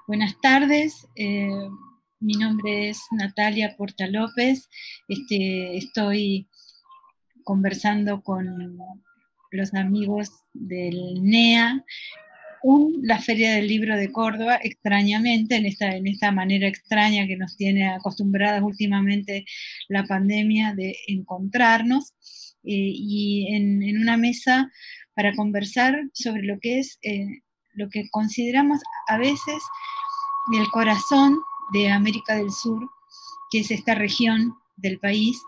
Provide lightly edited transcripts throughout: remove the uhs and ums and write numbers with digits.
Buenas tardes, mi nombre es Natalia Porta López. Estoy conversando con los amigos del NEA en la Feria del Libro de Córdoba, extrañamente, en esta manera extraña que nos tiene acostumbradas últimamente la pandemia de encontrarnos, y en una mesa para conversar sobre lo que es lo que consideramos a veces el corazón de América del Sur, que es esta región del país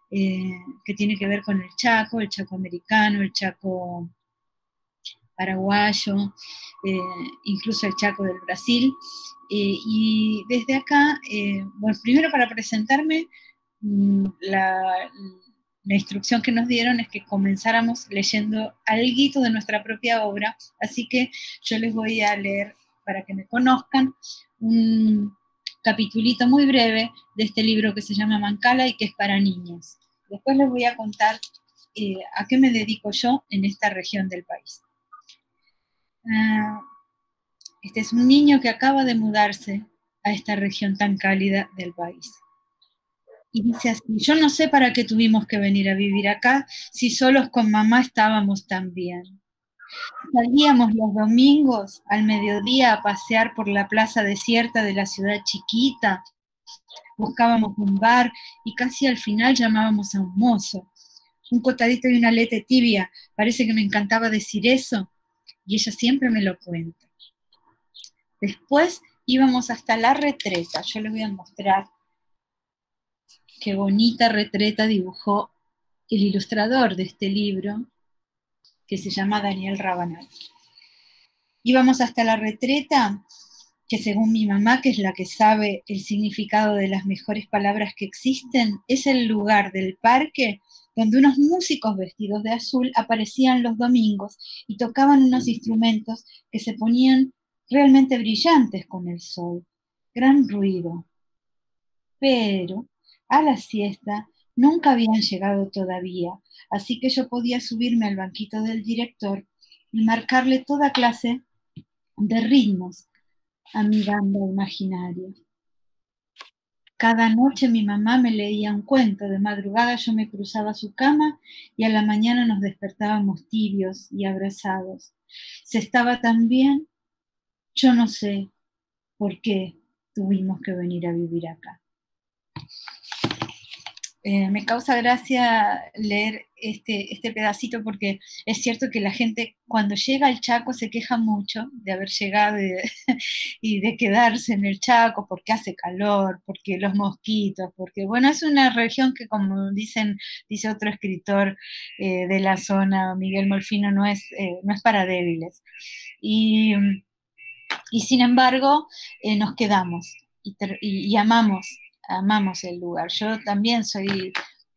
que tiene que ver con el Chaco americano, el Chaco paraguayo, incluso el Chaco del Brasil. Y desde acá, bueno, primero para presentarme, la instrucción que nos dieron es que comenzáramos leyendo algo de nuestra propia obra, así que yo les voy a leer, para que me conozcan, un capitulito muy breve de este libro que se llama Mancala y que es para niños. Después les voy a contar a qué me dedico yo en esta región del país. Este es un niño que acaba de mudarse a esta región tan cálida del país. Y dice así: yo no sé para qué tuvimos que venir a vivir acá si solos con mamá estábamos tan bien. Salíamos los domingos al mediodía a pasear por la plaza desierta de la ciudad chiquita, buscábamos un bar y casi al final llamábamos a un mozo. Un cotadito y una lete tibia, parece que me encantaba decir eso, y ella siempre me lo cuenta. Después íbamos hasta la retreta. Yo les voy a mostrar qué bonita retreta dibujó el ilustrador de este libro, que se llama Daniel Rabanal. Íbamos hasta la retreta, que según mi mamá, que es la que sabe el significado de las mejores palabras que existen, es el lugar del parque donde unos músicos vestidos de azul aparecían los domingos y tocaban unos instrumentos que se ponían realmente brillantes con el sol. Gran ruido. Pero a la siesta nunca habían llegado todavía, así que yo podía subirme al banquito del director y marcarle toda clase de ritmos a mi banda imaginaria. Cada noche mi mamá me leía un cuento, de madrugada yo me cruzaba su cama y a la mañana nos despertábamos tibios y abrazados. Se estaba tan bien, yo no sé por qué tuvimos que venir a vivir acá. Me causa gracia leer este pedacito porque es cierto que la gente cuando llega al Chaco se queja mucho de haber llegado y de quedarse en el Chaco porque hace calor, porque los mosquitos, porque bueno, es una región que como dice otro escritor de la zona, Miguel Molfino, no es para débiles. Y sin embargo, nos quedamos y amamos el lugar. Yo también soy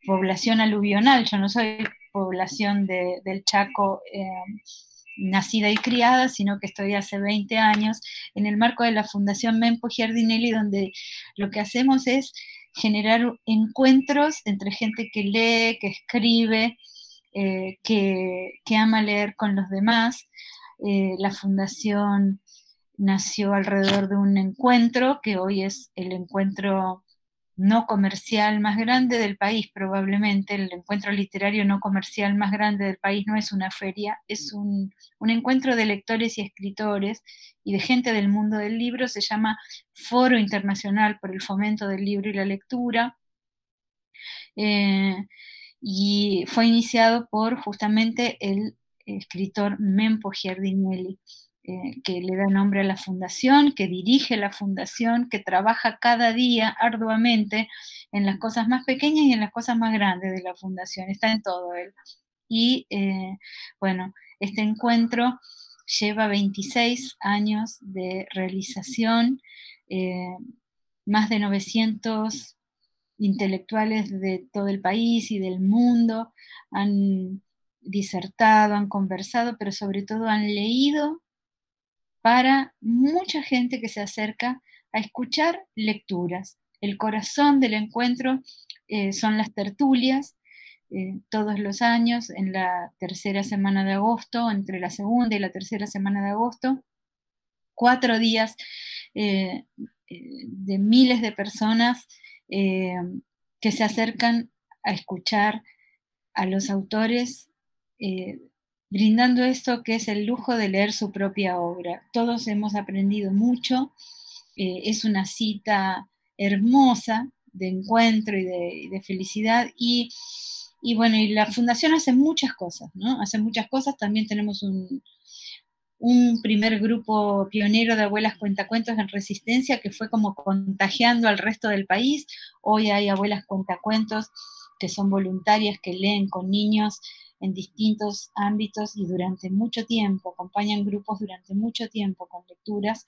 población aluvional, yo no soy población del Chaco nacida y criada, sino que estoy hace 20 años en el marco de la Fundación Mempo Giardinelli, donde lo que hacemos es generar encuentros entre gente que lee, que escribe, que ama leer con los demás. La fundación nació alrededor de un encuentro que hoy es el encuentro no comercial más grande del país, probablemente el encuentro literario no comercial más grande del país. No es una feria, es un encuentro de lectores y escritores y de gente del mundo del libro. Se llama Foro Internacional por el Fomento del Libro y la Lectura, y fue iniciado por justamente el escritor Mempo Giardinelli, que le da nombre a la fundación, que dirige la fundación, que trabaja cada día arduamente en las cosas más pequeñas y en las cosas más grandes de la fundación. Está en todo él. Y bueno, este encuentro lleva 26 años de realización, más de 900 intelectuales de todo el país y del mundo han disertado, han conversado, pero sobre todo han leído para mucha gente que se acerca a escuchar lecturas. el corazón del encuentro son las tertulias, todos los años, en la tercera semana de agosto, entre la segunda y la tercera semana de agosto, 4 días eh, de miles de personas eh, que se acercan a escuchar a los autores, eh, brindando esto que es el lujo de leer su propia obra. Todos hemos aprendido mucho, es una cita hermosa de encuentro y de felicidad, y bueno, y la fundación hace muchas cosas, ¿no? Hace muchas cosas, también tenemos un primer grupo pionero de abuelas cuentacuentos en Resistencia que fue como contagiando al resto del país. Hoy hay abuelas cuentacuentos que son voluntarias, que leen con niños en distintos ámbitos y durante mucho tiempo, acompañan grupos durante mucho tiempo con lecturas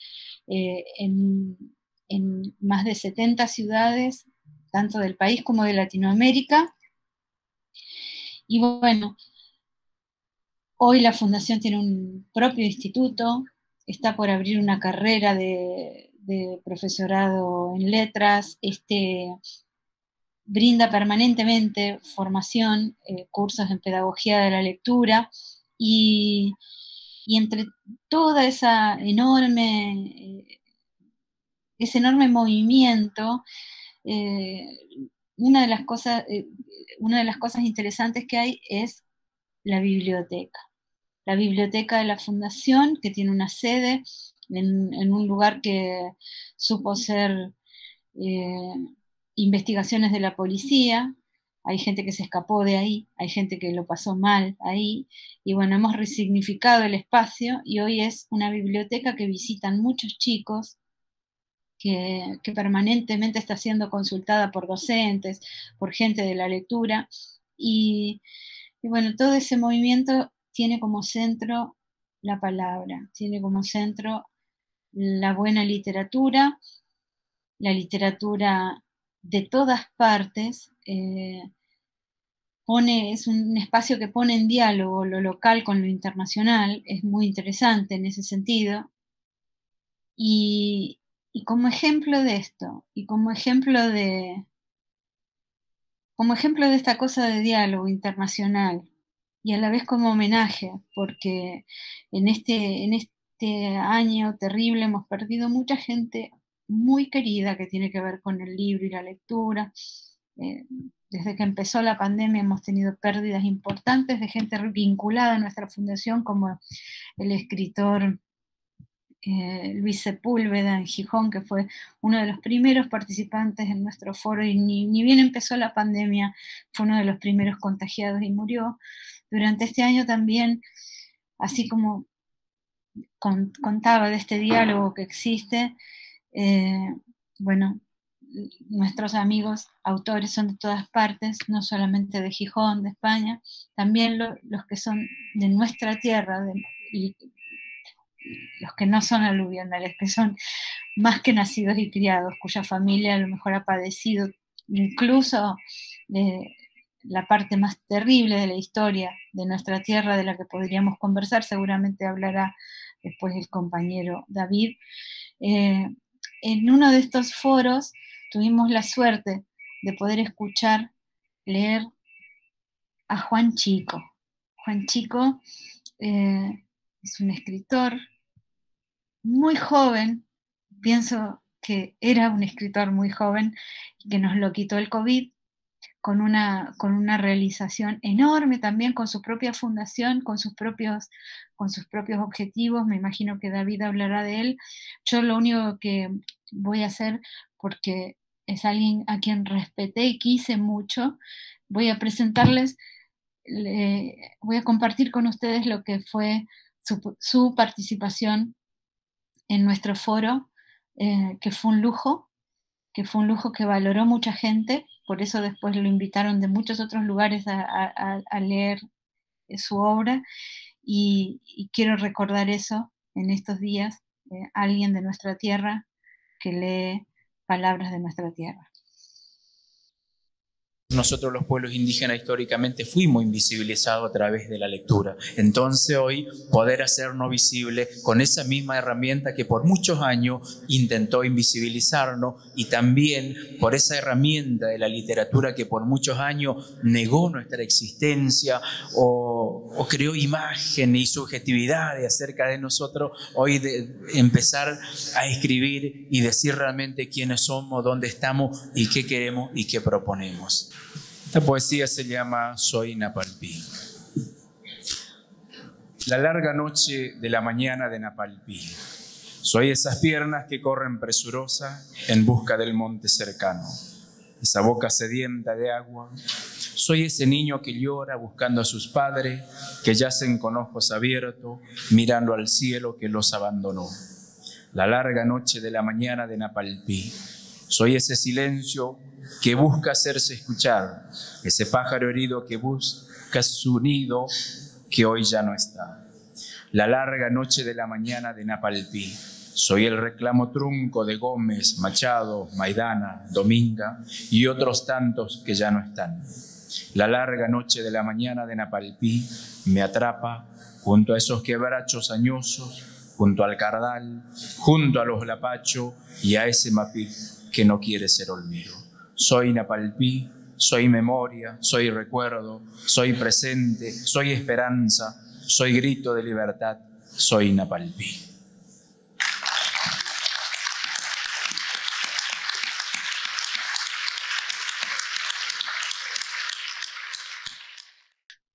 en más de 70 ciudades, tanto del país como de Latinoamérica. Y bueno, hoy la fundación tiene un propio instituto, está por abrir una carrera de profesorado en letras, brinda permanentemente formación, cursos en pedagogía de la lectura, y, y entre toda ese enorme movimiento, eh, una de las cosas, una de las cosas interesantes que hay es la biblioteca. La biblioteca de la Fundación, que tiene una sede en un lugar que supo ser eh, investigaciones de la policía. Hay gente que se escapó de ahí, hay gente que lo pasó mal ahí, y bueno, hemos resignificado el espacio y hoy es una biblioteca que visitan muchos chicos, que permanentemente está siendo consultada por docentes, por gente de la lectura, y, y bueno, todo ese movimiento tiene como centro la palabra, tiene como centro la buena literatura, la literatura de todas partes, es un espacio que pone en diálogo lo local con lo internacional, es muy interesante en ese sentido, y, y como ejemplo de esto, y como ejemplo de esta cosa de diálogo internacional, y a la vez como homenaje, porque en este año terrible hemos perdido mucha gente muy querida que tiene que ver con el libro y la lectura. Eh, Desde que empezó la pandemia hemos tenido pérdidas importantes de gente vinculada a nuestra fundación, como el escritor Luis Sepúlveda en Gijón, que fue uno de los primeros participantes en nuestro foro, y ni bien empezó la pandemia, fue uno de los primeros contagiados y murió. Durante este año también, así como contaba de este diálogo que existe, eh, bueno, nuestros amigos autores son de todas partes, no solamente de Gijón, de España, también los que son de nuestra tierra, y los que no son aluvionales, que son más que nacidos y criados, cuya familia a lo mejor ha padecido incluso eh, la parte más terrible de la historia de nuestra tierra, de la que podríamos conversar, seguramente hablará después el compañero David. Eh, en uno de estos foros tuvimos la suerte de poder escuchar leer a Juan Chico. Juan Chico es un escritor muy joven, pienso que era un escritor muy joven y que nos lo quitó el COVID, con una realización enorme también, con su propia fundación, con sus propios objetivos. Me imagino que David hablará de él. Yo lo único que voy a hacer, porque es alguien a quien respeté y quise mucho, voy a presentarles, voy a compartir con ustedes lo que fue su participación en nuestro foro, que fue un lujo, que fue un lujo que valoró mucha gente, por eso después lo invitaron de muchos otros lugares a leer su obra, y quiero recordar eso en estos días, alguien de nuestra tierra que lee palabras de nuestra tierra. nosotros los pueblos indígenas históricamente fuimos invisibilizados a través de la lectura. Entonces hoy poder hacernos visibles con esa misma herramienta que por muchos años intentó invisibilizarnos, y también por esa herramienta de la literatura que por muchos años negó nuestra existencia o creó imágenes y subjetividades acerca de nosotros, hoy de empezar a escribir y decir realmente quiénes somos, dónde estamos y qué queremos y qué proponemos. Esta poesía se llama Soy Napalpí. La larga noche de la mañana de Napalpí. Soy esas piernas que corren presurosas en busca del monte cercano, esa boca sedienta de agua. Soy ese niño que llora buscando a sus padres, que yacen con ojos abiertos, mirando al cielo que los abandonó. La larga noche de la mañana de Napalpí. Soy ese silencio que busca hacerse escuchar, ese pájaro herido que busca su nido que hoy ya no está. La larga noche de la mañana de Napalpí. Soy el reclamo trunco de Gómez, Machado, Maidana, Dominga y otros tantos que ya no están. La larga noche de la mañana de Napalpí me atrapa junto a esos quebrachos añosos, junto al cardal, junto a los lapachos y a ese mapí que no quiere ser olvido. Soy Napalpí, soy memoria, soy recuerdo, soy presente, soy esperanza, soy grito de libertad, soy Napalpí.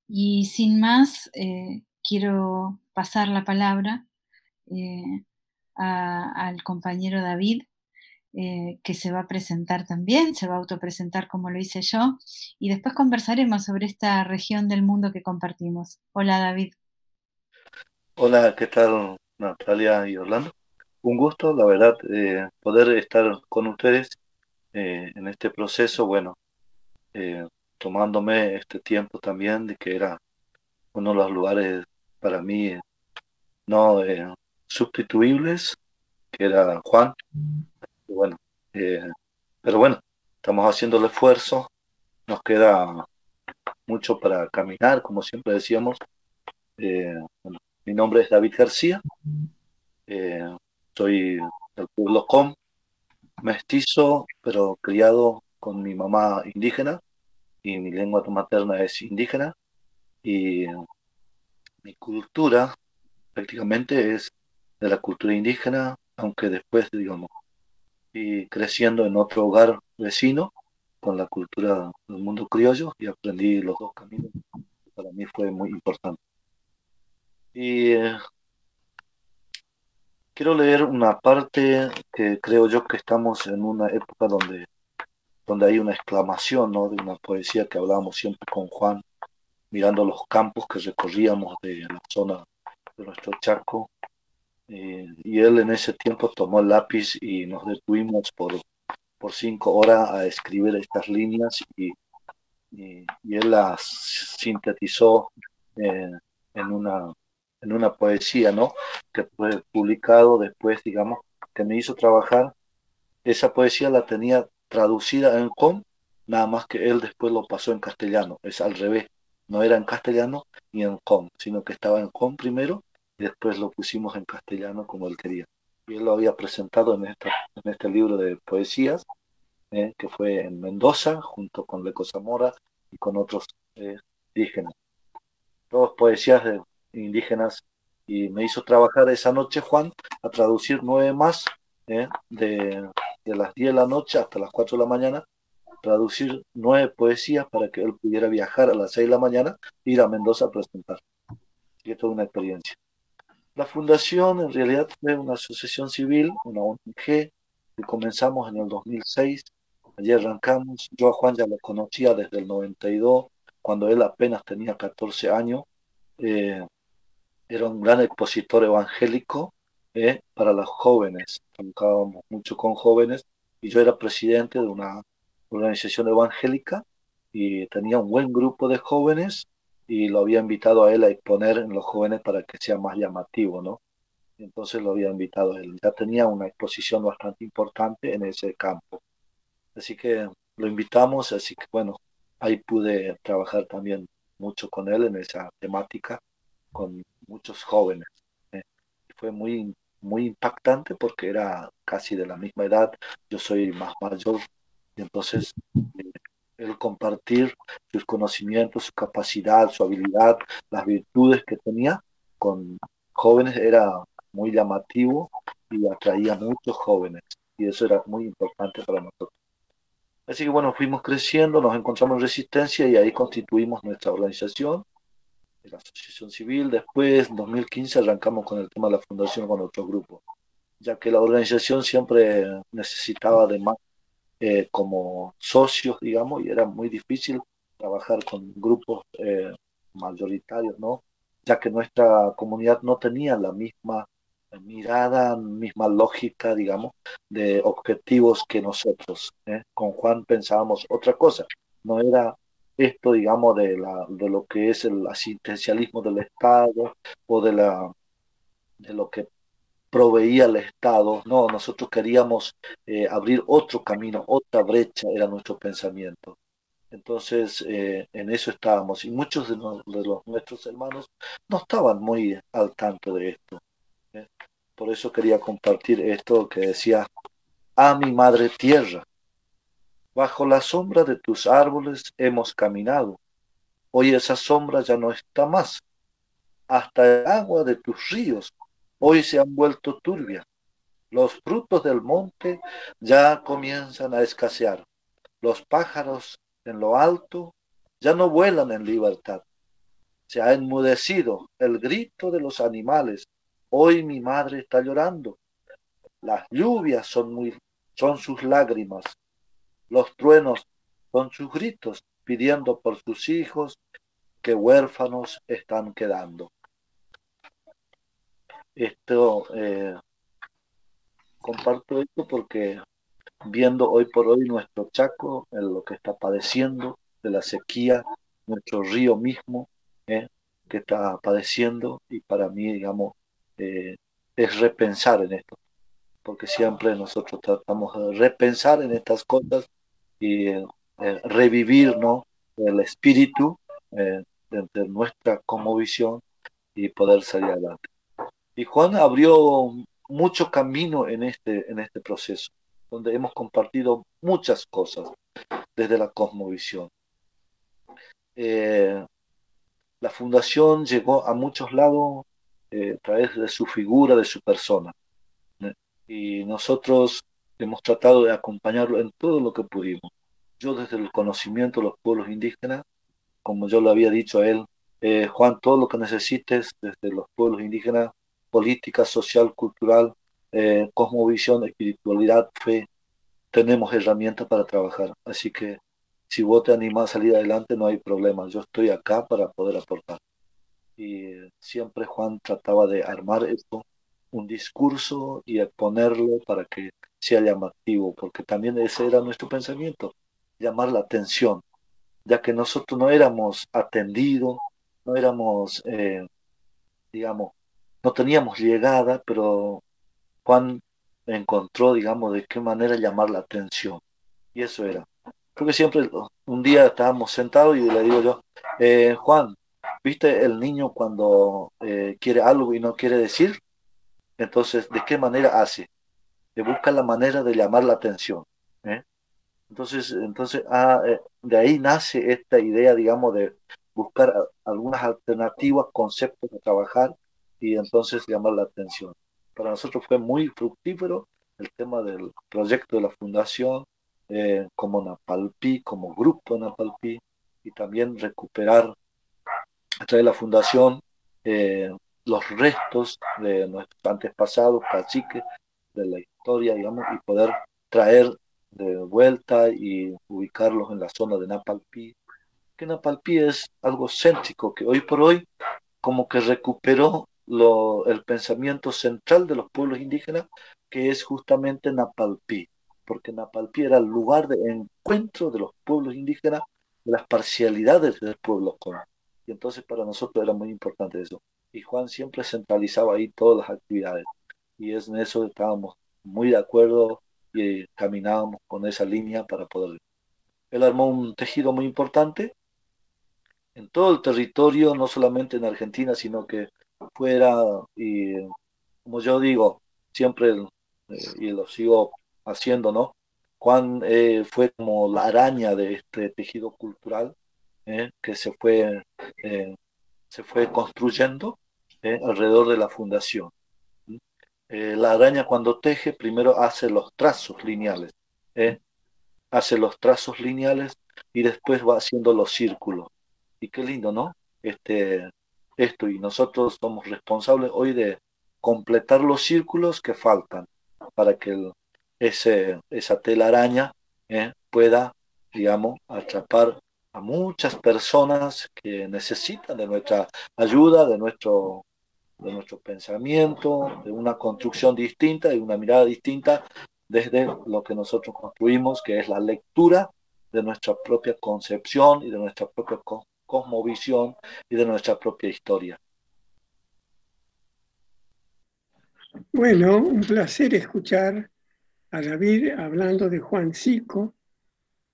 Y sin más, quiero pasar la palabra al compañero David, que se va a presentar también, se va a autopresentar como lo hice yo, y después conversaremos sobre esta región del mundo que compartimos. Hola, David. Hola, ¿qué tal Natalia y Orlando? Un gusto, la verdad, poder estar con ustedes en este proceso, bueno, tomándome este tiempo también de que era uno de los lugares para mí no sustituibles, que era Juan, y bueno, eh, pero bueno, estamos haciendo el esfuerzo, nos queda mucho para caminar, como siempre decíamos. Bueno, mi nombre es David García, eh, soy del pueblo Com, mestizo, pero criado con mi mamá indígena y mi lengua materna es indígena y mi cultura prácticamente es de la cultura indígena, aunque después, digamos, fui creciendo en otro hogar vecino con la cultura del mundo criollo y aprendí los dos caminos, que para mí fue muy importante. Y quiero leer una parte que creo yo que estamos en una época donde hay una exclamación, ¿no? De una poesía que hablábamos siempre con Juan, mirando los campos que recorríamos de la zona de nuestro Chaco. Y él en ese tiempo tomó el lápiz y nos detuvimos por 5 horas a escribir estas líneas y él las sintetizó eh, en una poesía, ¿no? Que fue publicado después, digamos, que me hizo trabajar. Esa poesía la tenía traducida en com, nada más que él después lo pasó en castellano. Es al revés, no era en castellano ni en com, sino que estaba en com primero y después lo pusimos en castellano como él quería. Y él lo había presentado en este libro de poesías, que fue en Mendoza, junto con Leco Zamora y con otros indígenas. Todas poesías indígenas. Y me hizo trabajar esa noche, Juan, a traducir 9 más, de las 10 de la noche hasta las 4 de la mañana, traducir 9 poesías para que él pudiera viajar a las 6 de la mañana e ir a Mendoza a presentar. Y esto es una experiencia. La fundación en realidad fue una asociación civil, una ONG, que comenzamos en el 2006. Allí arrancamos. Yo a Juan ya lo conocía desde el 92, cuando él apenas tenía 14 años. Eh, Era un gran expositor evangélico para los jóvenes. Trabajábamos mucho con jóvenes y yo era presidente de una organización evangélica y tenía un buen grupo de jóvenes y lo había invitado a él a exponer en los jóvenes para que sea más llamativo, ¿no? Entonces lo había invitado a él. Ya tenía una exposición bastante importante en ese campo. Así que lo invitamos, así que bueno, ahí pude trabajar también mucho con él en esa temática, con muchos jóvenes. ¿eh? Fue muy impactante porque era casi de la misma edad, yo soy más mayor, y entonces eh, el compartir sus conocimientos, su capacidad, su habilidad, las virtudes que tenía con jóvenes era muy llamativo y atraía a muchos jóvenes, y eso era muy importante para nosotros. Así que bueno, fuimos creciendo, nos encontramos en Resistencia y ahí constituimos nuestra organización, la Asociación Civil. Después, en 2015, arrancamos con el tema de la fundación con otro grupo, ya que la organización siempre necesitaba de más como socios, digamos, y era muy difícil trabajar con grupos mayoritarios, ¿no? Ya que nuestra comunidad no tenía la misma mirada, misma lógica, digamos, de objetivos que nosotros. Con Juan pensábamos otra cosa, no era esto, digamos, de lo que es el asistencialismo del Estado o de lo que proveía el Estado. No, nosotros queríamos abrir otro camino, otra brecha, era nuestro pensamiento. Entonces, en eso estábamos y muchos de los nuestros hermanos no estaban muy al tanto de esto. ¿eh? Por eso quería compartir esto que decía, a mi madre tierra, bajo la sombra de tus árboles hemos caminado. Hoy esa sombra ya no está más. Hasta el agua de tus ríos hoy se han vuelto turbia. Los frutos del monte ya comienzan a escasear. Los pájaros en lo alto ya no vuelan en libertad. Se ha enmudecido el grito de los animales. Hoy mi madre está llorando. Las lluvias son sus lágrimas. Los truenos son sus gritos pidiendo por sus hijos que huérfanos están quedando. Esto comparto esto porque viendo hoy por hoy nuestro Chaco, en lo que está padeciendo de la sequía, nuestro río mismo, que está padeciendo, y para mí, digamos, eh, es repensar en esto, porque siempre nosotros tratamos de repensar en estas cosas y revivir, ¿no? El espíritu de nuestra cosmovisión y poder salir adelante. Y Juan abrió mucho camino en este proceso, donde hemos compartido muchas cosas desde la cosmovisión. Eh, la fundación llegó a muchos lados a través de su figura, de su persona. ¿eh? Y nosotros hemos tratado de acompañarlo en todo lo que pudimos. Yo desde el conocimiento de los pueblos indígenas, como yo le había dicho a él, Juan, todo lo que necesites desde los pueblos indígenas, política, social, cultural, cosmovisión, espiritualidad, fe, tenemos herramientas para trabajar. Así que si vos te animás a salir adelante, no hay problema. Yo estoy acá para poder aportar. Y siempre Juan trataba de armar esto, un discurso y exponerlo para que sea llamativo, porque también ese era nuestro pensamiento, llamar la atención, ya que nosotros no éramos atendidos, no éramos, digamos, no teníamos llegada, pero Juan encontró, digamos, de qué manera llamar la atención. Y eso era. Creo que siempre, un día estábamos sentados y le digo yo, Juan, ¿viste el niño cuando quiere algo y no quiere decir? Entonces, ¿de qué manera hace? Le busca la manera de llamar la atención. ¿eh? De ahí nace esta idea, digamos, de buscar algunas alternativas, conceptos de trabajar y entonces llamar la atención. Para nosotros fue muy fructífero el tema del proyecto de la fundación, como Napalpí, como grupo Napalpí, y también recuperar a través de la fundación eh, los restos de nuestros antepasados, caciques, de la historia, digamos, y poder traer de vuelta y ubicarlos en la zona de Napalpí, que Napalpí es algo céntrico, que hoy por hoy como que recuperó el pensamiento central de los pueblos indígenas, que es justamente Napalpí, porque Napalpí era el lugar de encuentro de los pueblos indígenas, de las parcialidades del pueblo con. Y entonces para nosotros era muy importante eso. Y Juan siempre centralizaba ahí todas las actividades. Y es en eso que estábamos muy de acuerdo y caminábamos con esa línea para poder. Él armó un tejido muy importante en todo el territorio, no solamente en Argentina, sino que fuera, y como yo digo, siempre, y lo sigo haciendo, ¿no? Juan fue como la araña de este tejido cultural que eh, se fue construyendo alrededor de la fundación. La araña cuando teje primero hace los trazos lineales, ¿eh? Hace los trazos lineales y después va haciendo los círculos. Y qué lindo, ¿no? Este, esto, y nosotros somos responsables hoy de completar los círculos que faltan para que esa telaraña pueda, digamos, atrapar a muchas personas que necesitan de nuestra ayuda, de nuestro pensamiento, de una construcción distinta, de una mirada distinta desde lo que nosotros construimos, que es la lectura de nuestra propia concepción y de nuestra propia cosmovisión y de nuestra propia historia. Bueno, un placer escuchar a David hablando de Juan Cico,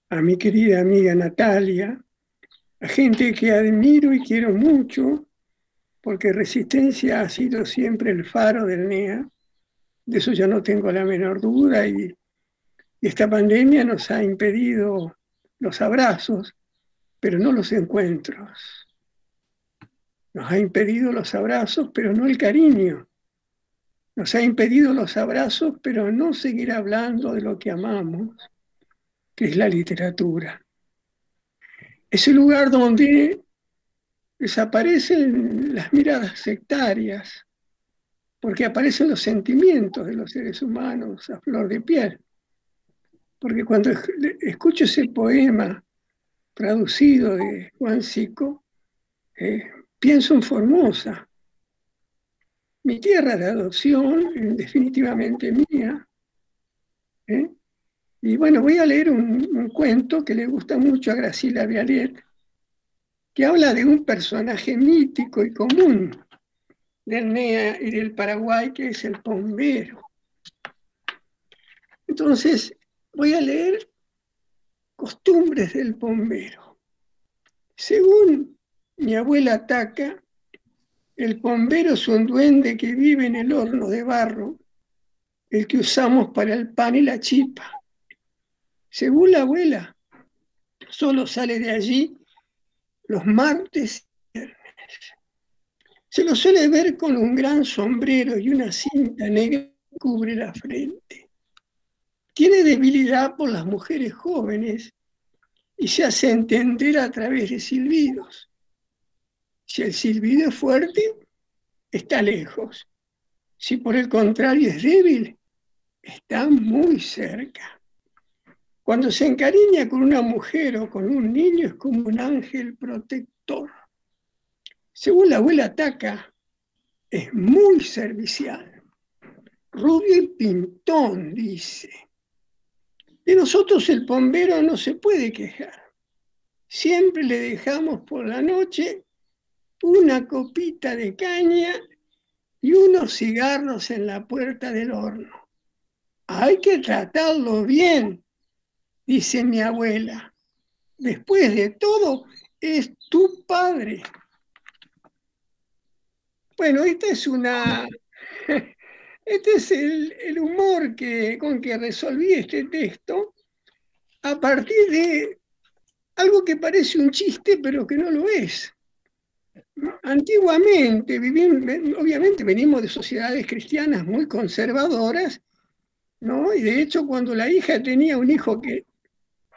a mi querida amiga Natalia, a gente que admiro y quiero mucho, porque Resistencia ha sido siempre el faro del NEA, de eso ya no tengo la menor duda, y esta pandemia nos ha impedido los abrazos, pero no los encuentros. Nos ha impedido los abrazos, pero no el cariño. Nos ha impedido los abrazos, pero no seguir hablando de lo que amamos, que es la literatura. Ese lugar donde desaparecen las miradas sectarias, porque aparecen los sentimientos de los seres humanos a flor de piel. Porque cuando escucho ese poema traducido de Juan Cico, pienso en Formosa, mi tierra de adopción, definitivamente mía. Y bueno, voy a leer un cuento que le gusta mucho a Graciela Vialet, que habla de un personaje mítico y común del NEA y del Paraguay, que es el pombero. Entonces, voy a leer Costumbres del pombero. Según mi abuela Taca, el pombero es un duende que vive en el horno de barro, el que usamos para el pan y la chipa. Según la abuela, solo sale de allí los martes y viernes. Se lo suele ver con un gran sombrero y una cinta negra que cubre la frente. Tiene debilidad por las mujeres jóvenes y se hace entender a través de silbidos. Si el silbido es fuerte, está lejos. Si por el contrario es débil, está muy cerca. Cuando se encariña con una mujer o con un niño es como un ángel protector. Según la abuela Taca, es muy servicial. Rubio y pintón, dice. De nosotros el pombero no se puede quejar. Siempre le dejamos por la noche una copita de caña y unos cigarros en la puerta del horno. Hay que tratarlo bien, dice mi abuela. Después de todo, es tu padre. Bueno, este es el humor con que resolví este texto a partir de algo que parece un chiste, pero que no lo es. Antiguamente, obviamente venimos de sociedades cristianas muy conservadoras, ¿no? Y de hecho, cuando la hija tenía un hijo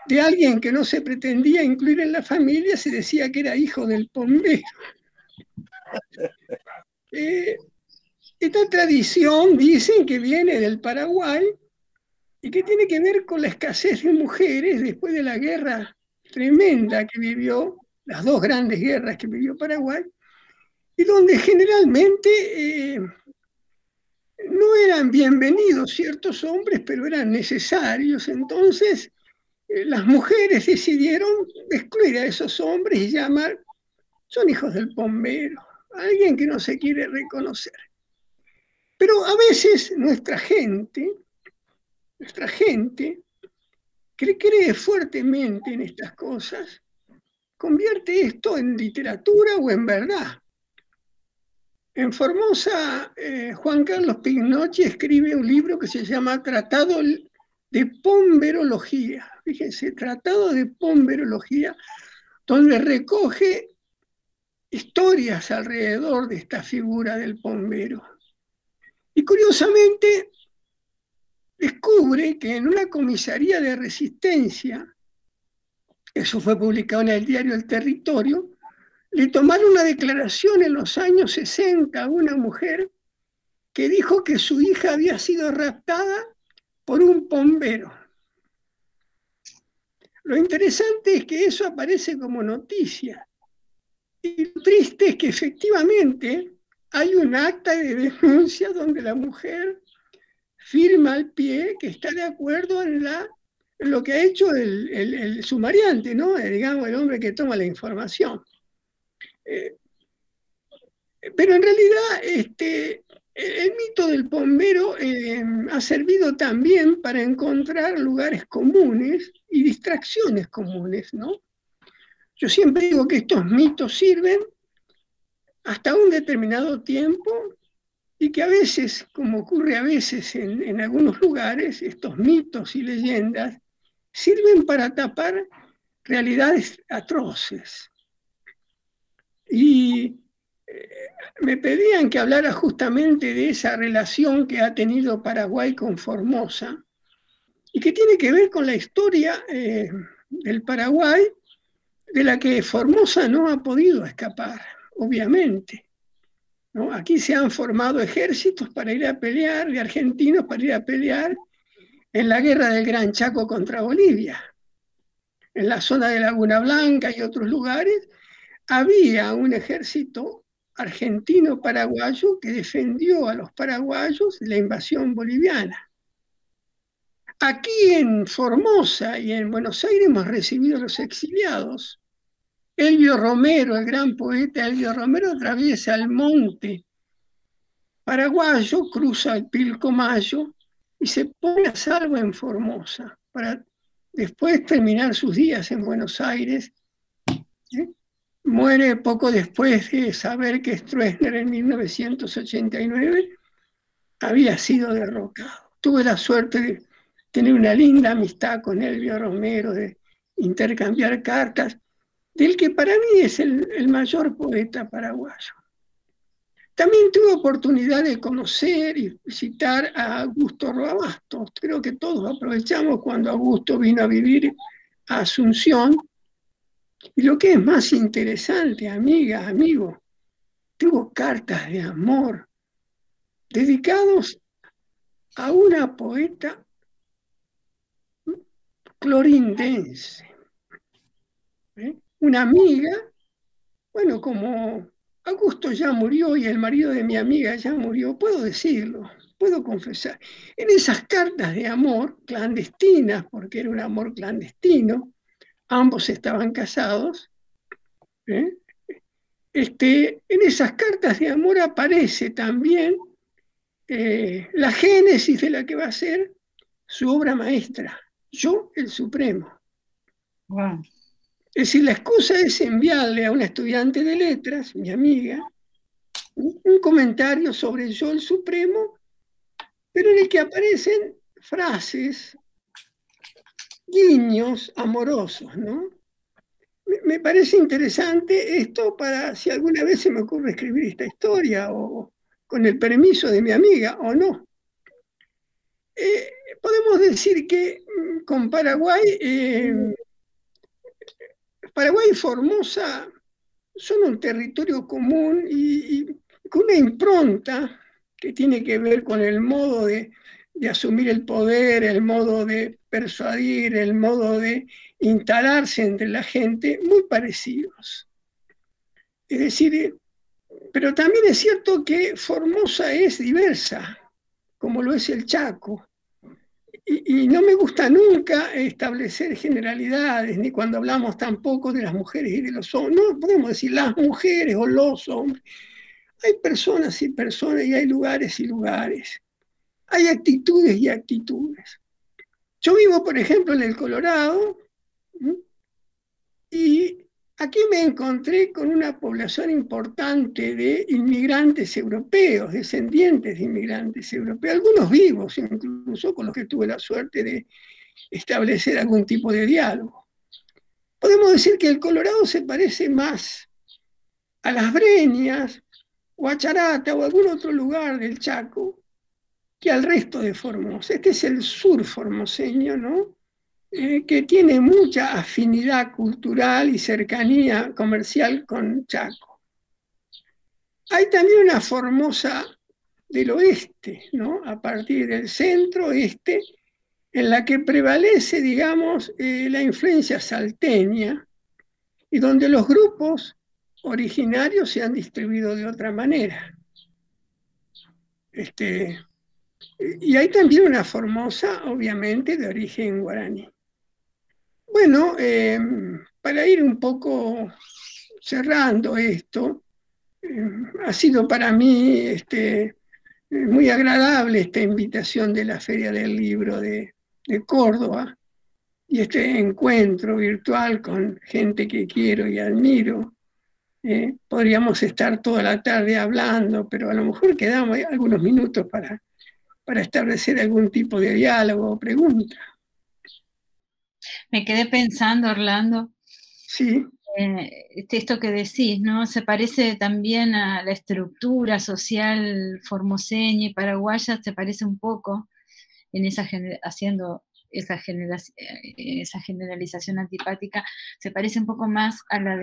de alguien que no se pretendía incluir en la familia, se decía que era hijo del pombero. Esta tradición dicen que viene del Paraguay y que tiene que ver con la escasez de mujeres después de la guerra tremenda que vivió, las dos grandes guerras que vivió Paraguay, y donde generalmente no eran bienvenidos ciertos hombres, pero eran necesarios. Entonces, las mujeres decidieron excluir a esos hombres y llamar, son hijos del pombero, alguien que no se quiere reconocer. Pero a veces nuestra gente, que cree fuertemente en estas cosas, convierte esto en literatura o en verdad. En Formosa, Juan Carlos Pignocchi escribe un libro que se llama Tratado de Pomberología. Fíjense, Tratado de Pomberología, donde recoge historias alrededor de esta figura del pombero. Y curiosamente descubre que en una comisaría de resistencia, eso fue publicado en el diario El Territorio, le tomaron una declaración en los años 60 a una mujer que dijo que su hija había sido raptada por un pombero. Lo interesante es que eso aparece como noticia. Y lo triste es que efectivamente hay un acta de denuncia donde la mujer firma al pie que está de acuerdo en lo que ha hecho el sumariante, ¿no? Digamos, el hombre que toma la información. Pero en realidad el mito del pombero ha servido también para encontrar lugares comunes y distracciones comunes, ¿no? Yo siempre digo que estos mitos sirven hasta un determinado tiempo y que a veces, como ocurre a veces en algunos lugares, estos mitos y leyendas sirven para tapar realidades atroces. Y me pedían que hablara justamente de esa relación que ha tenido Paraguay con Formosa y que tiene que ver con la historia del Paraguay, de la que Formosa no ha podido escapar, obviamente, ¿no? Aquí se han formado ejércitos para ir a pelear, de argentinos para ir a pelear en la guerra del Gran Chaco contra Bolivia. En la zona de Laguna Blanca y otros lugares había un ejército argentino-paraguayo que defendió a los paraguayos de la invasión boliviana. Aquí en Formosa y en Buenos Aires hemos recibido a los exiliados. Elvio Romero, el gran poeta Elvio Romero, atraviesa el monte paraguayo, cruza el Pilcomayo y se pone a salvo en Formosa para después terminar sus días en Buenos Aires. Muere poco después de saber que Stroessner en 1989 había sido derrocado. Tuve la suerte de tener una linda amistad con Elvio Romero, de intercambiar cartas, del que para mí es el mayor poeta paraguayo. También tuve oportunidad de conocer y visitar a Augusto Roa Bastos. Creo que todos aprovechamos cuando Augusto vino a vivir a Asunción. Y lo que es más interesante, amiga, amigo, tuvo cartas de amor dedicados a una poeta clorindense, una amiga, bueno, como Augusto ya murió y el marido de mi amiga ya murió, puedo decirlo, puedo confesar, en esas cartas de amor clandestinas, porque era un amor clandestino, ambos estaban casados, en esas cartas de amor aparece también la génesis de la que va a ser su obra maestra, Yo, el Supremo. Wow. Es decir, la excusa es enviarle a una estudiante de letras, mi amiga, un comentario sobre Yo, el Supremo, pero en el que aparecen frases, guiños amorosos, ¿no? Me parece interesante esto para si alguna vez se me ocurre escribir esta historia o con el permiso de mi amiga o no. Podemos decir que con Paraguay, Paraguay y Formosa son un territorio común y con una impronta que tiene que ver con el modo de asumir el poder, el modo de persuadir, el modo de instalarse entre la gente, muy parecidos. Es decir, pero también es cierto que Formosa es diversa, como lo es el Chaco. Y no me gusta nunca establecer generalidades, ni cuando hablamos tampoco de las mujeres y de los hombres. No podemos decir las mujeres o los hombres. Hay personas y personas y hay lugares y lugares. Hay actitudes y actitudes. Yo vivo, por ejemplo, en el Colorado, y aquí me encontré con una población importante de inmigrantes europeos, descendientes de inmigrantes europeos, algunos vivos incluso, con los que tuve la suerte de establecer algún tipo de diálogo. Podemos decir que el Colorado se parece más a Las Breñas o a Charata o a algún otro lugar del Chaco que al resto de Formosa. Este es el sur formoseño, ¿no? Que tiene mucha afinidad cultural y cercanía comercial con Chaco. Hay también una Formosa del oeste, ¿no? A partir del centro-este, en la que prevalece, digamos, la influencia salteña, y donde los grupos originarios se han distribuido de otra manera. Y hay también una Formosa, obviamente, de origen guaraní. Bueno, para ir un poco cerrando esto, ha sido para mí muy agradable esta invitación de la Feria del Libro de Córdoba y este encuentro virtual con gente que quiero y admiro. Podríamos estar toda la tarde hablando, pero a lo mejor quedamos algunos minutos para establecer algún tipo de diálogo o pregunta. Me quedé pensando, Orlando, Sí, esto que decís, ¿no? Se parece también a la estructura social formoseña y paraguaya, se parece un poco en haciendo esa generalización antipática, se parece un poco más a la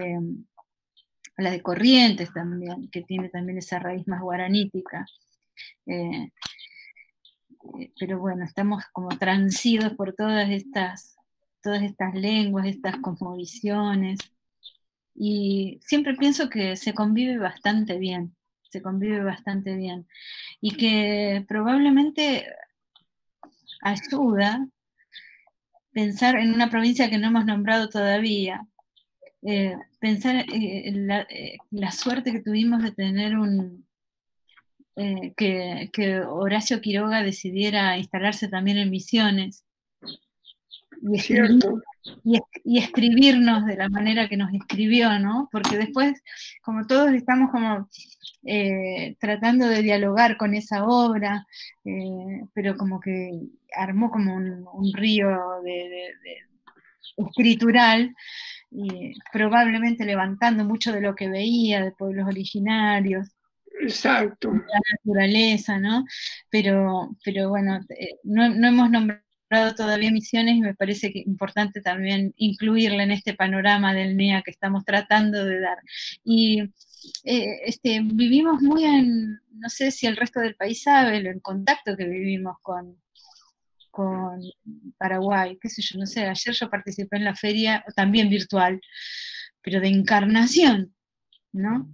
de Corrientes también, que tiene también esa raíz más guaranítica. Pero bueno, estamos como transidos por todas estas lenguas, estas cosmovisiones, y siempre pienso que se convive bastante bien, y que probablemente ayuda pensar en una provincia que no hemos nombrado todavía, pensar la suerte que tuvimos de tener que Horacio Quiroga decidiera instalarse también en Misiones cierto. y escribirnos de la manera que nos escribió, ¿no? Porque después, como todos estamos como tratando de dialogar con esa obra, pero como que armó como un río escritural, y probablemente levantando mucho de lo que veía de pueblos originarios, Exacto. la naturaleza, ¿no? Pero bueno, no hemos nombrado todavía Misiones, y me parece que es importante también incluirla en este panorama del NEA que estamos tratando de dar. Y vivimos muy no sé si el resto del país sabe, en contacto que vivimos con Paraguay, qué sé yo, no sé, ayer yo participé en la feria, también virtual, pero de Encarnación, ¿no?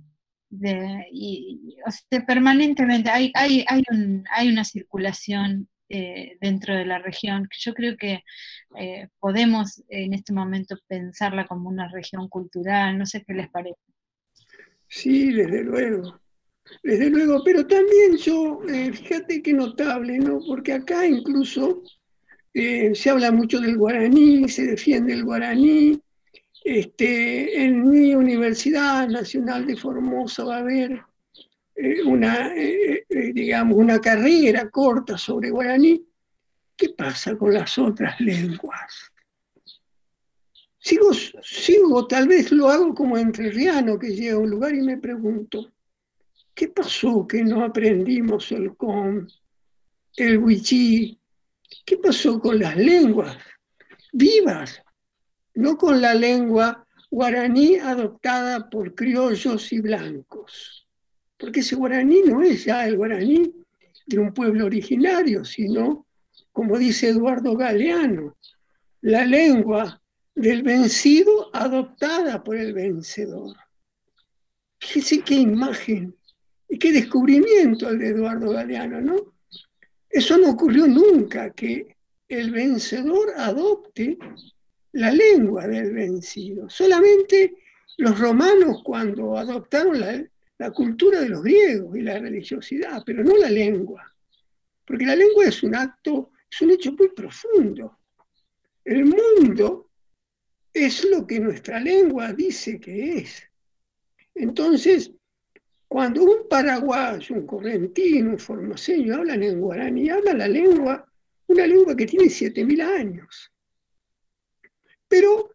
O sea, permanentemente hay una circulación dentro de la región, que yo creo que podemos en este momento pensarla como una región cultural, no sé qué les parece. Sí, desde luego. Desde luego, pero también yo, fíjate qué notable, ¿no? Porque acá incluso se habla mucho del guaraní, se defiende el guaraní. En mi Universidad Nacional de Formosa va a haber digamos, una carrera corta sobre guaraní. ¿Qué pasa con las otras lenguas? Sigo, tal vez lo hago como entrerriano que llega a un lugar y me pregunto, ¿qué pasó que no aprendimos el com, el wichí? ¿Qué pasó con las lenguas vivas? No con la lengua guaraní adoptada por criollos y blancos. Porque ese guaraní no es ya el guaraní de un pueblo originario, sino, como dice Eduardo Galeano, la lengua del vencido adoptada por el vencedor. Fíjese qué imagen y qué descubrimiento el de Eduardo Galeano, ¿no? Eso no ocurrió nunca, que el vencedor adopte la lengua del vencido. Solamente los romanos, cuando adoptaron la cultura de los griegos y la religiosidad, pero no la lengua, porque la lengua es un acto, es un hecho muy profundo. El mundo es lo que nuestra lengua dice que es. Entonces, cuando un paraguayo, un correntino, un formoseño hablan en guaraní, habla la lengua, una lengua que tiene 7.000 años. Pero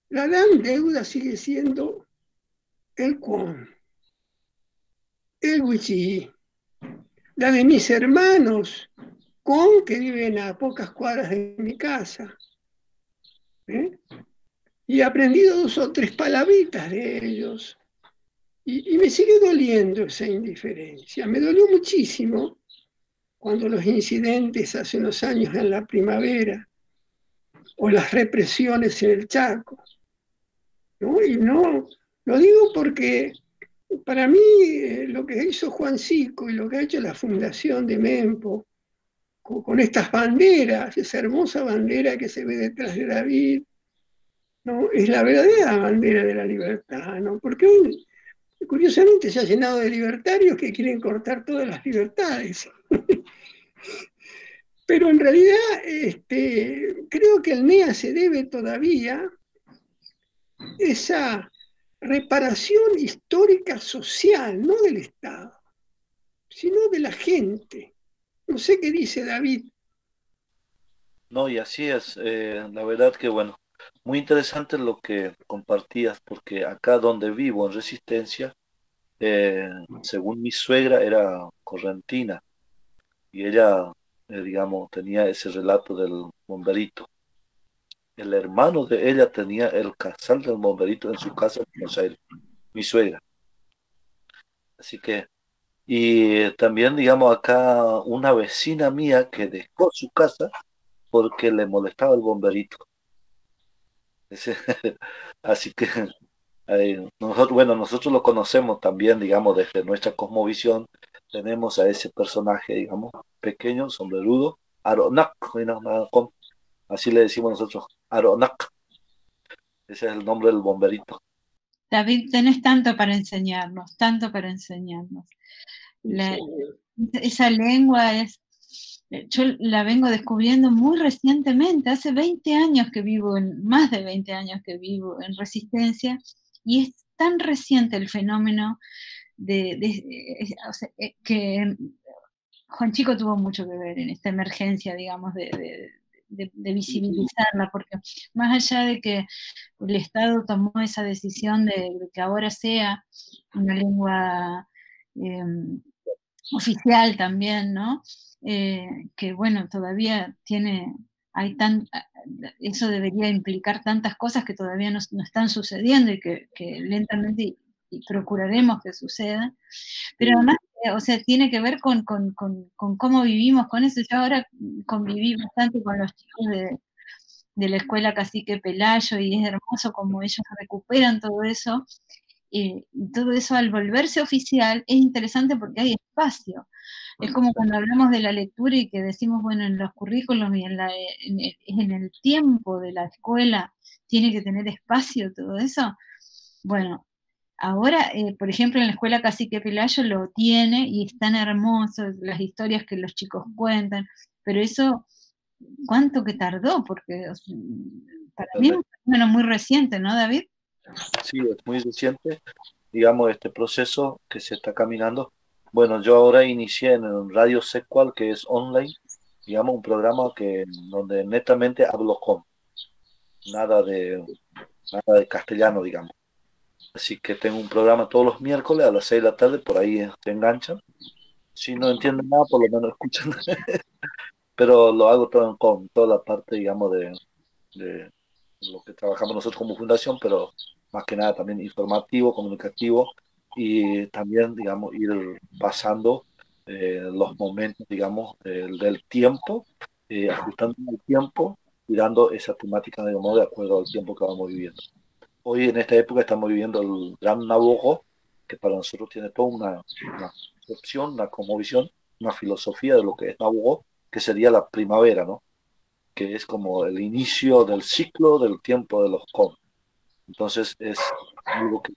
la gran deuda sigue siendo el cuón, el wichí, la de mis hermanos, con que viven a pocas cuadras de mi casa. Y he aprendido 2 o 3 palabritas de ellos. Y me sigue doliendo esa indiferencia. Me dolió muchísimo cuando los incidentes hace unos años en la primavera o las represiones en el Chaco. ¿No? Y no, lo digo porque para mí lo que hizo Juancico y lo que ha hecho la Fundación de Mempo con estas banderas, esa hermosa bandera que se ve detrás de David, ¿no? Es la verdadera bandera de la libertad, ¿no? Porque hoy, curiosamente, se ha llenado de libertarios que quieren cortar todas las libertades. Pero en realidad creo que el NEA se debe todavía esa reparación histórica social, no del Estado, sino de la gente. No sé qué dice David. No, y así es. La verdad que, bueno, muy interesante lo que compartías, porque acá donde vivo, en Resistencia, según mi suegra, era correntina, y ella, digamos, tenía ese relato del bomberito. El hermano de ella tenía el casal del bomberito en su casa en Buenos Aires, mi suegra. Así que, y también, digamos, acá una vecina mía que dejó su casa porque le molestaba el bomberito. Ese- Así que nosotros, bueno, nosotros lo conocemos también, digamos, desde nuestra cosmovisión. Tenemos a ese personaje, digamos, pequeño, sombrerudo, Aronak, así le decimos nosotros, Aronak. Ese es el nombre del bomberito. David, tenés tanto para enseñarnos, tanto para enseñarnos. La- esa lengua es, yo la vengo descubriendo muy recientemente, hace 20 años que vivo, más de 20 años que vivo en Resistencia, y es tan reciente el fenómeno o sea, que Juan Chico tuvo mucho que ver en esta emergencia, digamos, de visibilizarla, porque más allá de que el Estado tomó esa decisión de que ahora sea una lengua eh, oficial también, ¿no? Que bueno, todavía tiene, hay eso debería implicar tantas cosas que todavía no están sucediendo y que lentamente y procuraremos que sucedan. Pero además, o sea, tiene que ver con cómo vivimos con eso. Yo ahora conviví bastante con los chicos de la escuela Cacique Pelayo y es hermoso cómo ellos recuperan todo eso. Y todo eso al volverse oficial es interesante porque hay espacio. Es como cuando hablamos de la lectura y que decimos, bueno, en los currículos y en el tiempo de la escuela tiene que tener espacio todo eso. Bueno, ahora, por ejemplo, en la escuela Cacique Pelayo lo tiene y están hermosos las historias que los chicos cuentan, pero eso, ¿cuánto que tardó? Porque para mí es un fenómeno muy reciente, ¿no, David? Sí, es muy reciente, digamos, este proceso que se está caminando. Bueno, yo ahora inicié en el Radio Secual, que es online, digamos, un programa donde netamente hablo con, nada de, nada de castellano, digamos. Así que tengo un programa todos los miércoles a las 6 de la tarde, por ahí se enganchan. Si no entienden nada, por lo menos escuchan. Pero lo hago todo con toda la parte, digamos, de lo que trabajamos nosotros como fundación, pero más que nada también informativo, comunicativo y también, digamos, ir pasando los momentos, digamos, del tiempo, ajustando el tiempo y dando esa temática, digamos, de acuerdo al tiempo que vamos viviendo. Hoy en esta época estamos viviendo el Gran Nabucco, que para nosotros tiene toda una concepción, una cosmovisión, una filosofía de lo que es Nabucco, que sería la primavera, ¿no? Que es como el inicio del ciclo del tiempo de los com. Entonces es algo que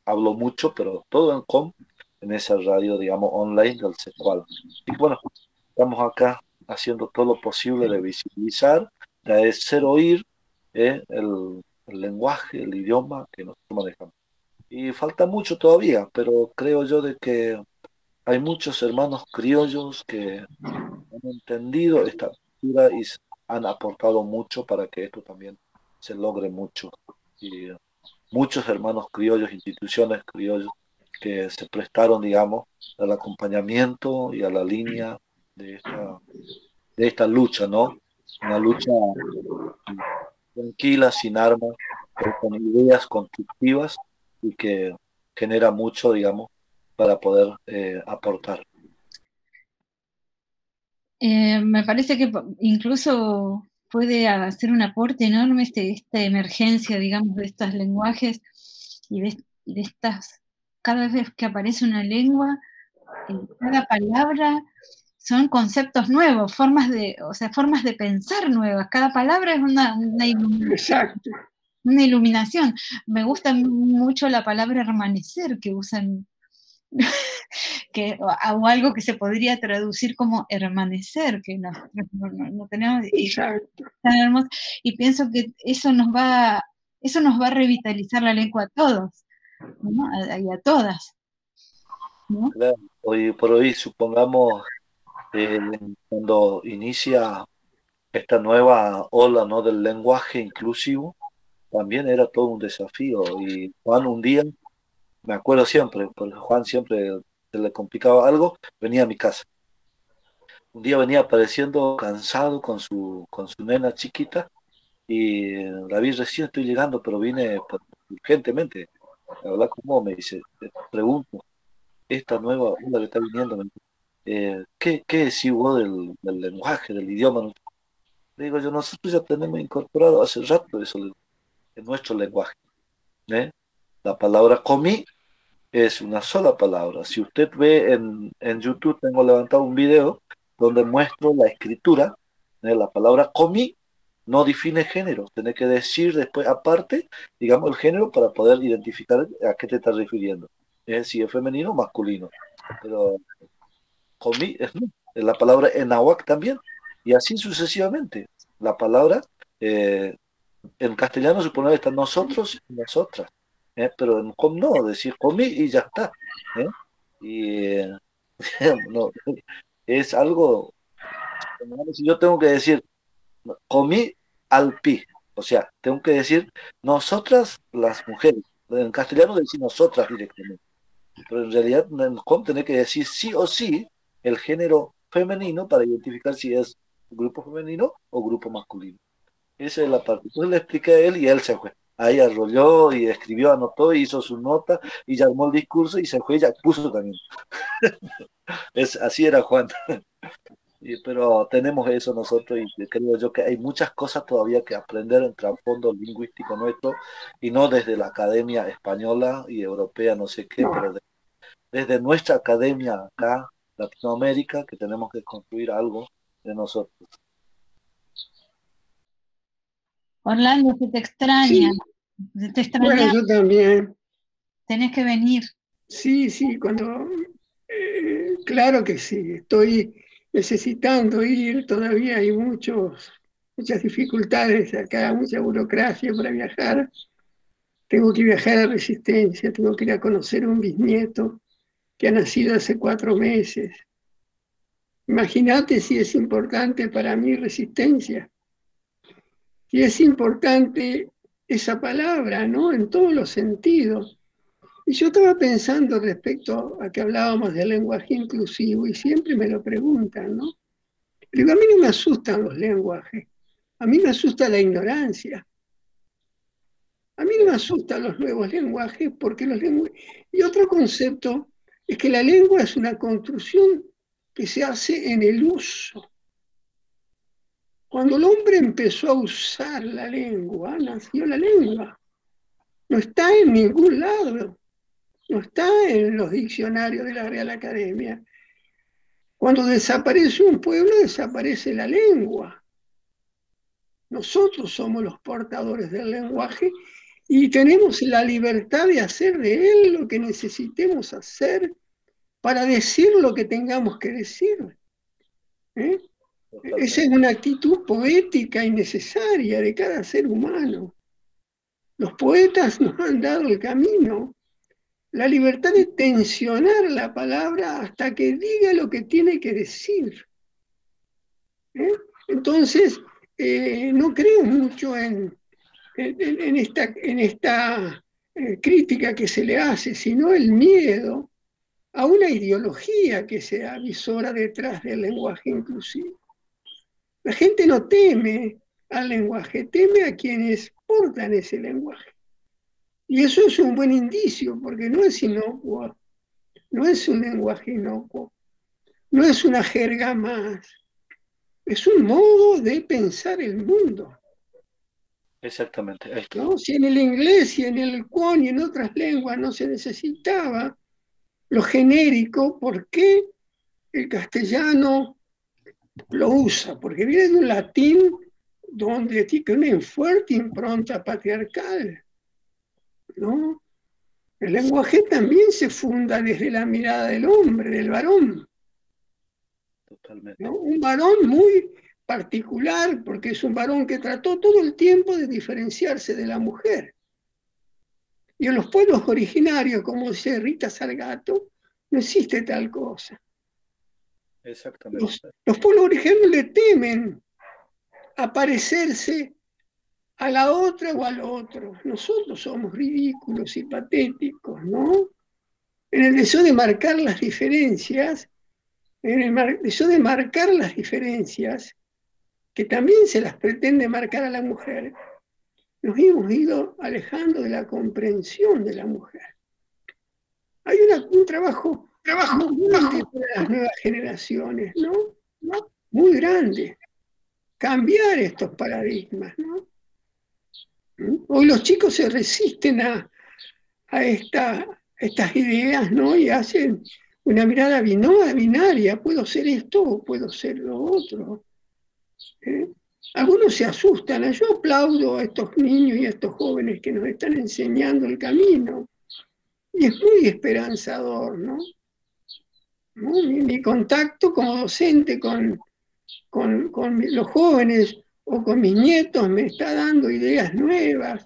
hablo mucho, pero todo en com, en esa radio, digamos, online del Secual. Y bueno, estamos acá haciendo todo lo posible de visibilizar de ser oír el lenguaje, el idioma que nosotros manejamos. Y falta mucho todavía, pero creo yo de que hay muchos hermanos criollos que han entendido esta cultura y han aportado mucho para que esto también se logre mucho. Y muchos hermanos criollos, instituciones criollos que se prestaron, digamos, al acompañamiento y a la línea de esta lucha, ¿no? Una lucha tranquila, sin armas, pero con ideas constructivas y que genera mucho, digamos, para poder aportar. Me parece que incluso puede hacer un aporte enorme esta emergencia, digamos, de estos lenguajes y de estas, cada vez que aparece una lengua, cada palabra son conceptos nuevos, o sea, formas de pensar nuevas. Cada palabra es Exacto. una iluminación. Me gusta mucho la palabra hermanecer que usan, o algo que se podría traducir como hermanecer, que no tenemos, y Exacto. tan hermoso. Y pienso que eso nos va a revitalizar la lengua a todos, ¿no? Y a todas, ¿no? Claro, hoy por hoy, supongamos, cuando inicia esta nueva ola, ¿no? Del lenguaje inclusivo, también era todo un desafío. Y Juan un día, me acuerdo siempre, porque Juan siempre se le complicaba algo, venía a mi casa. Un día venía apareciendo cansado con su nena chiquita y la vi recién estoy llegando, pero vine urgentemente a hablar con vos. Me dice, te pregunto, esta nueva ola que está viniendo, ¿qué decís vos del lenguaje, del idioma? Le digo yo, nosotros ya tenemos incorporado hace rato eso en nuestro lenguaje, ¿eh? La palabra comí es una sola palabra. Si usted ve en YouTube, tengo levantado un video donde muestro la escritura, ¿eh? La palabra comí no define género, tiene que decir después aparte, digamos, el género para poder identificar a qué te estás refiriendo. Si es femenino o masculino. Pero comí es la palabra en náhuatl también, y así sucesivamente. La palabra en castellano supone que está nosotros y nosotras, pero en com no, decir comí y ya está. ¿Eh? Y no, es algo, si yo tengo que decir comí al pi, o sea, tengo que decir nosotras las mujeres. En castellano decir nosotras directamente, pero en realidad en com tenés que decir sí o sí el género femenino para identificar si es grupo femenino o grupo masculino. Esa es la parte. Entonces le expliqué a él y él se fue. Ahí arrolló y escribió, anotó, hizo su nota y ya armó el discurso y se fue y ya puso también. Así era Juan. Pero tenemos eso nosotros y creo yo que hay muchas cosas todavía que aprender en trasfondo lingüístico nuestro y no desde la academia española y europea, no sé qué, No, pero desde nuestra academia acá, Latinoamérica, que tenemos que construir algo de nosotros. Orlando, se te extraña, sí, se te bueno, extraña, yo también. tenés que venir. Sí, sí, claro que sí, estoy necesitando ir, todavía hay muchas dificultades acá, mucha burocracia para viajar. Tengo que viajar a Resistencia, tengo que ir a conocer a un bisnieto que ha nacido hace 4 meses. Imagínate si es importante para mí Resistencia, si es importante esa palabra, ¿no? En todos los sentidos. Y yo estaba pensando respecto a que hablábamos del lenguaje inclusivo y siempre me lo preguntan, ¿no? Digo, a mí no me asustan los lenguajes, a mí me asusta la ignorancia. A mí no me asustan los nuevos lenguajes porque los lenguajes... Y otro concepto es que la lengua es una construcción que se hace en el uso. Cuando el hombre empezó a usar la lengua, nació la lengua. No está en ningún lado, no está en los diccionarios de la Real Academia. Cuando desaparece un pueblo, desaparece la lengua. Nosotros somos los portadores del lenguaje y tenemos la libertad de hacer de él lo que necesitemos hacer para decir lo que tengamos que decir. ¿Eh? Esa es una actitud poética y necesaria de cada ser humano. Los poetas nos han dado el camino, la libertad de tensionar la palabra hasta que diga lo que tiene que decir. Entonces, no creo mucho en esta crítica que se le hace, sino el miedo a una ideología que se avisora detrás del lenguaje inclusivo. La gente no teme al lenguaje, teme a quienes portan ese lenguaje. Y eso es un buen indicio, porque no es inocuo, no es un lenguaje inocuo, no es una jerga más, es un modo de pensar el mundo. Exactamente. ¿No? Si en el inglés y en el kwon y en otras lenguas no se necesitaba lo genérico, ¿por qué el castellano lo usa? Porque viene de un latín donde tiene una fuerte impronta patriarcal, ¿no? El lenguaje también se funda desde la mirada del hombre, del varón. Totalmente. ¿No? Un varón muy particular, porque es un varón que trató todo el tiempo de diferenciarse de la mujer. Y en los pueblos originarios, como dice Rita Salgato, no existe tal cosa. Exactamente. Los pueblos originarios le temen a parecerse a la otra o al otro. Nosotros somos ridículos y patéticos, ¿no? En el deseo de marcar las diferencias, que también se las pretende marcar a la mujer, nos hemos ido alejando de la comprensión de la mujer. Hay un trabajo muy grande para las nuevas generaciones, ¿no? Muy grande. Cambiar estos paradigmas, ¿no? Hoy los chicos se resisten a estas ideas, ¿no? Y hacen una mirada binaria, puedo ser esto o puedo ser lo otro. Algunos se asustan, yo aplaudo a estos niños y a estos jóvenes que nos están enseñando el camino, y es muy esperanzador, ¿no? Mi contacto como docente con los jóvenes o con mis nietos me está dando ideas nuevas.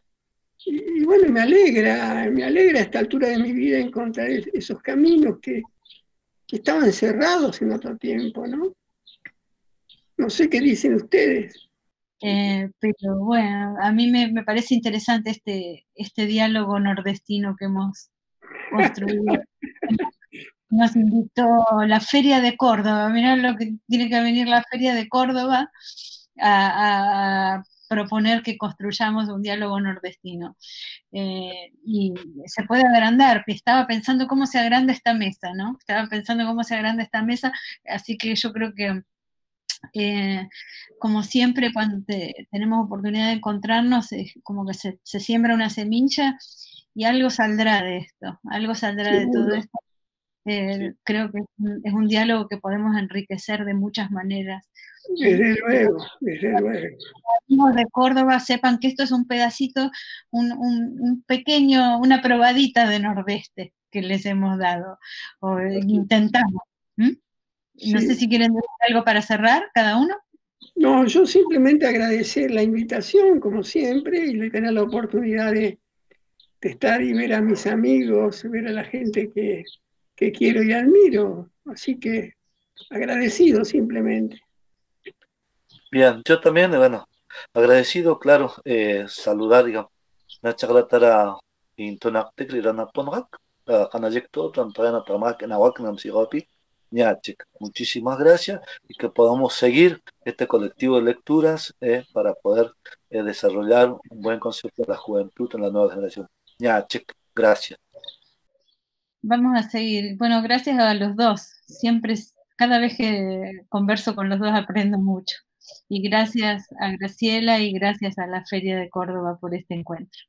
Y bueno, me alegra a esta altura de mi vida encontrar esos caminos que estaban cerrados en otro tiempo, ¿no? No sé qué dicen ustedes. Pero bueno, a mí me parece interesante este diálogo nordestino que hemos construido. Nos invitó la Feria de Córdoba, mirá lo que tiene que venir la Feria de Córdoba a proponer que construyamos un diálogo nordestino. Y se puede agrandar, estaba pensando cómo se agranda esta mesa, ¿no? Estaba pensando cómo se agranda esta mesa, así que yo creo que como siempre cuando tenemos oportunidad de encontrarnos, es como que se siembra una semilla y algo saldrá de esto, algo saldrá de todo esto. Creo que es un diálogo que podemos enriquecer de muchas maneras. Desde luego, desde luego. Los de Córdoba sepan que esto es un pedacito, un pequeño, una probadita de Nordeste que les hemos dado, o intentamos. No sé si quieren decir algo para cerrar, cada uno. No, yo simplemente agradecer la invitación, como siempre, y de tener la oportunidad de estar y ver a mis amigos, ver a la gente que quiero y admiro. Así que agradecido simplemente. Bien, yo también, bueno, agradecido, claro, saludar, digamos, Nacha Gratara Intonactic, Rirana Ponrak, Anayecto, Tantayana Tamak, Nawak, Namsigopi, Ñachik. Muchísimas gracias y que podamos seguir este colectivo de lecturas para poder desarrollar un buen concepto de la juventud en la nueva generación. Ñachik, gracias. Vamos a seguir. Bueno, gracias a los dos. Siempre, cada vez que converso con los dos aprendo mucho. Y gracias a Graciela y gracias a la Feria de Córdoba por este encuentro.